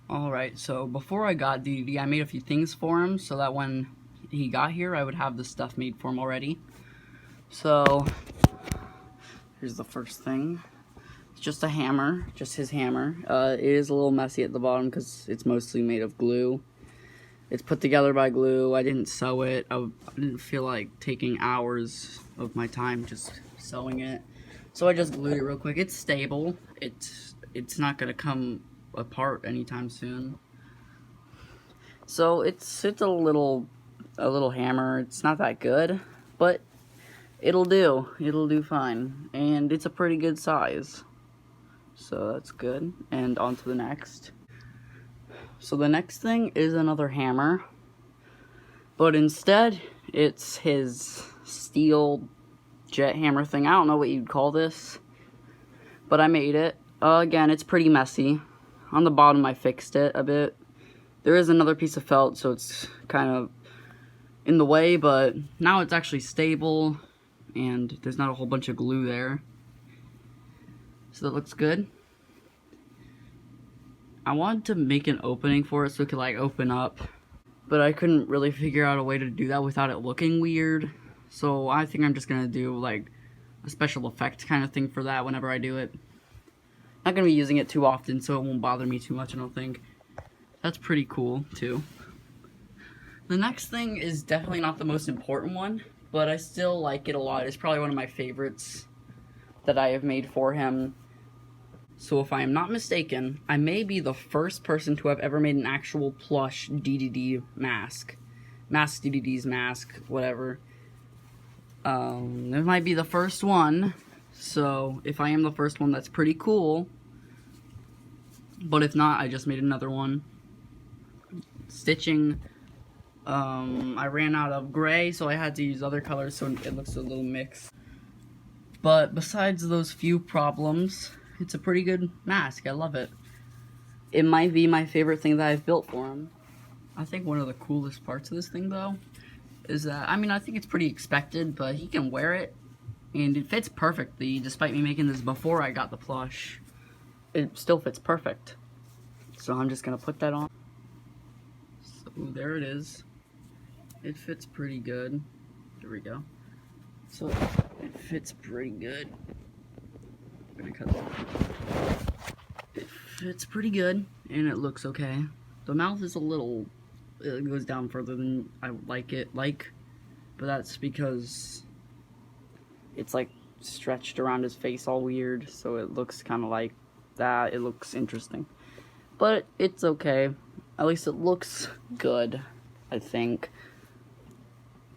Alright, so before I got Dedede, I made a few things for him so that when he got here, I would have the stuff made for him already. So, here's the first thing. It's just a hammer, just his hammer. It is a little messy at the bottom because it's mostly made of glue. It's put together by glue. I didn't sew it. I didn't feel like taking hours of my time just sewing it. So I just glued it real quick. It's stable. It's not gonna come apart anytime soon. So it's a little hammer. It's not that good, but it'll do. It'll do fine, and it's a pretty good size. So that's good. And on to the next. So the next thing is another hammer, but instead it's his steel jet hammer thing. I don't know what you'd call this, but I made it. Again, it's pretty messy. On the bottom I fixed it a bit. There is another piece of felt, so it's kind of in the way, but now it's actually stable and there's not a whole bunch of glue there. So that looks good. I wanted to make an opening for it so it could like open up, but I couldn't really figure out a way to do that without it looking weird. So I think I'm just gonna do like a special effect kind of thing for that whenever I do it. Not gonna be using it too often, so it won't bother me too much, I don't think. That's pretty cool too. The next thing is definitely not the most important one, but I still like it a lot. It's probably one of my favorites that I have made for him. So if I am not mistaken, I may be the first person to have ever made an actual plush Dedede mask. Mask Dedede's mask, whatever. It might be the first one, so if I am the first one, that's pretty cool. But if not, I just made another one. Stitching, I ran out of gray, so I had to use other colors, so it looks a little mixed. But besides those few problems, it's a pretty good mask. I love it. It might be my favorite thing that I've built for him. I think one of the coolest parts of this thing, though, is that, I think it's pretty expected, but he can wear it, and it fits perfectly, despite me making this before I got the plush. It still fits perfect. So I'm just gonna put that on. So there it is. It fits pretty good. There we go. So it fits pretty good. I'm gonna cut that. It fits pretty good, and it looks okay. The mouth is a little, it goes down further than I would like it, but that's because it's like stretched around his face all weird, so it looks kind of like that. It looks interesting, but it's okay. At least it looks good, I think.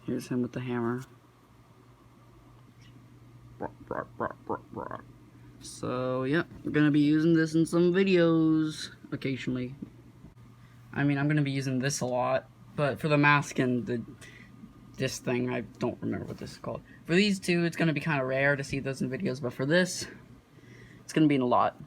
Here's him with the hammer. So, yeah, we're gonna be using this in some videos occasionally. I'm gonna be using this a lot, but for the mask and this thing, I don't remember what this is called. For these two, it's gonna be kind of rare to see those in videos, but for this, it's gonna be in a lot.